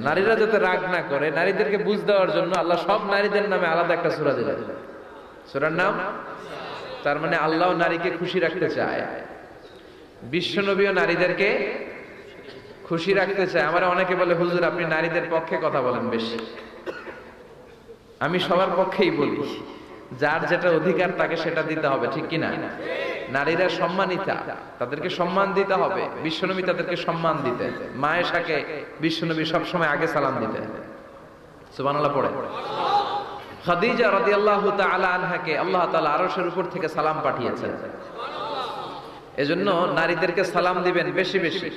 নারীরা যাতে রাগ না করে, নারীদেরকে বুঝ দেওয়ার জন্য আল্লাহ সব নারীদের নামে আলাদা একটা সূরা দিলেন। সূরার নাম, তার মানে আল্লাহ নারীকে খুশি রাখতে চায়, বিশ্বনবীও নারীদেরকে খুশি রাখতে চায়। আমার অনেকে বলে, হুজুর আপনি নারীদের পক্ষে কথা বলেন বেশি। আমি সবার পক্ষেই বলি, যার যেটা অধিকার তাকে সেটা দিতে হবে, ঠিক কিনা? নারীরা সম্মানিতা, তাদেরকে সম্মান দিতে হবে। বিশ্বনবী তাদেরকে সম্মান দিতেন। মা আয়েশাকে বিশ্বনবী সবসময় আগে সালাম দিতেন। সুবহানাল্লাহ পড়ে। খাদিজা রাদিয়াল্লাহু তাআলা আনহাকে আল্লাহ তাআলা আরশের উপর থেকে সালাম পাঠিয়েছেন। এজন্য নারীদেরকে সালাম দিবেন বেশি বেশি।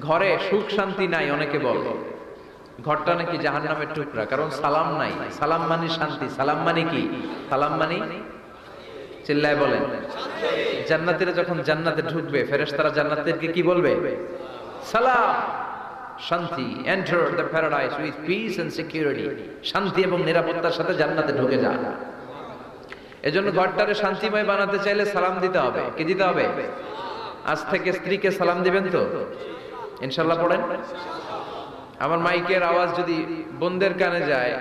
ঘরে সুখ শান্তি নাই, অনেকে বলে ঘরটা নাকি জাহান্নামের টুকরা, কারণ সালাম নাই। সালাম মানে শান্তি। সালাম মানে কি? সালাম মানে, চিল্লায় বলেন, জান্নাতীরা যখন জান্নাতে ঢুকবে, ফেরেশতারা জান্নাতীদেরকে কি বলবে? সালাম, শান্তি। Enter the paradise with peace and security. শান্তি এবং নিরাপত্তার সাথে জান্নাতে ঢুকে যান। এজন্য ঘরটারে শান্তিময় বানাতে চাইলে সালাম দিতে হবে। কি দিতে হবে? আজ থেকে স্ত্রীকে সালাম দিবেন তো ইনশাআল্লাহ পড়েন। আমার মাইকের আওয়াজ যদি বোনদের কানে যায়,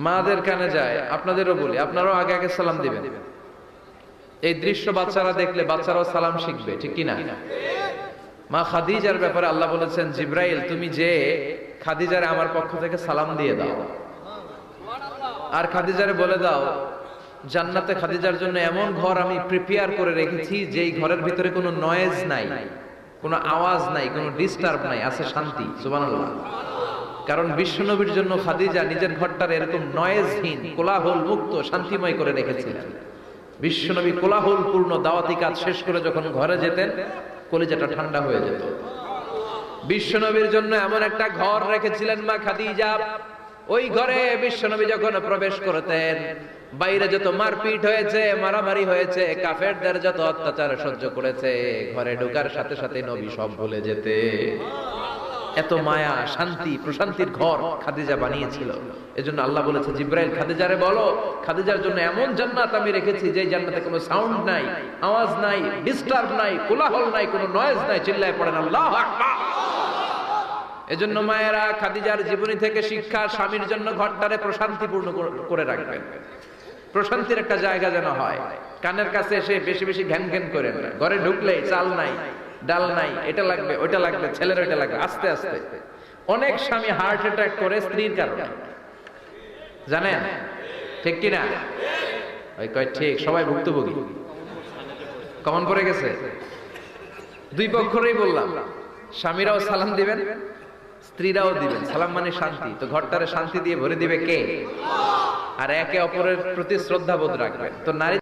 মাদের কানে যায়, আপনাদেরও বলি, আপনারাও আগে আগে সালাম দিবেন। এই দৃশ্য বাচ্চারা দেখলে বাচ্চারাও সালাম শিখবে, ঠিক কিনা? মা খাদিজার ব্যাপারে আল্লাহ বলেছেন, জিব্রাইল তুমি যে খাদিজারে আমার পক্ষ থেকে সালাম দিয়ে দাও, আর খাদিজারে বলে দাও জান্নাতে খাদিজার জন্য এমন ঘর আমি প্রিপেয়ার করে রেখেছি যেই ঘরের ভিতরে কোনো নয়েজ নাই, কোনো আওয়াজ নাই, কোনো ডিস্টার্ব নাই, আছে শান্তি। সুবহানাল্লাহ। কারণ বিশ্বনবীর জন্য খাদিজা নিজের ঘরটার এরকম নয়েজহীন, কোলাহল মুক্ত, শান্তিময় করে রেখেছিলেন। বিশ্বনবী কোলাহল পূর্ণ দাওয়াতি কাজ শেষ করে যখন ঘরে যেতেন, কলিজাটা ঠান্ডা হয়ে যেত। বিশ্বনবীর জন্য এমন একটা ঘর রেখেছিলেন মা খাদিজা, ওই ঘরে বিশ্বনবী যখন প্রবেশ করতেন, বাইরে যত মারপিট হয়েছে, মারামারি হয়েছে, কাফেরদের যত অত্যাচার সহ্য করেছে, ঘরে ঢোকার সাথে সাথে নবী সব ভুলে যেতে। এত মায়া, শান্তি, প্রশান্তির ঘর খাদিজা বানিয়েছিল। এজন্য আল্লাহ বলেছে, জিব্রাইল খাদিজারে বলো, খাদিজার জন্য এমন জান্নাত আমি রেখেছি যে জান্নাতে কোনো সাউন্ড নাই, আওয়াজ নাই, ডিস্টার্ব নাই, কোলাহল নাই, কোনো নয়েজ নাই। চিল্লায় পড়েন আল্লাহু আকবার। এজন্য মায়েরা খাদিজার জীবনী থেকে শিক্ষা, স্বামীর জন্য ঘরটারে প্রশান্তিপূর্ণ করে রাখবেন। প্রশান্তির একটা জায়গা যেন হয়। কানের কাছে এসে বেশি বেশি ঘ্যান ঘ্যান করেন না। ঘরে ঢুকলেই চাল নাই, ডাল নাই, এটা লাগবে, ওইটা লাগবে, ছেলের ওইটা লাগবে। আস্তে আস্তে অনেক স্বামী হার্ট অ্যাটাক করে স্ত্রীর কারণে, জানেন ঠিক কিনা? ওই কয় ঠিক, সবাই ভুক্তভোগী। কমন পড়ে গেছে। দুই পক্ষেরই বললাম, স্বামীরাও সালাম দিবেন, স্ত্রীরাও দিবেন। সালাম মানে শান্তি। তো ঘরটারে শান্তি দিয়ে ভরে দিবে কে? আর একে অপরের প্রতি শ্রদ্ধাবোধ রাখবেন। তো নারী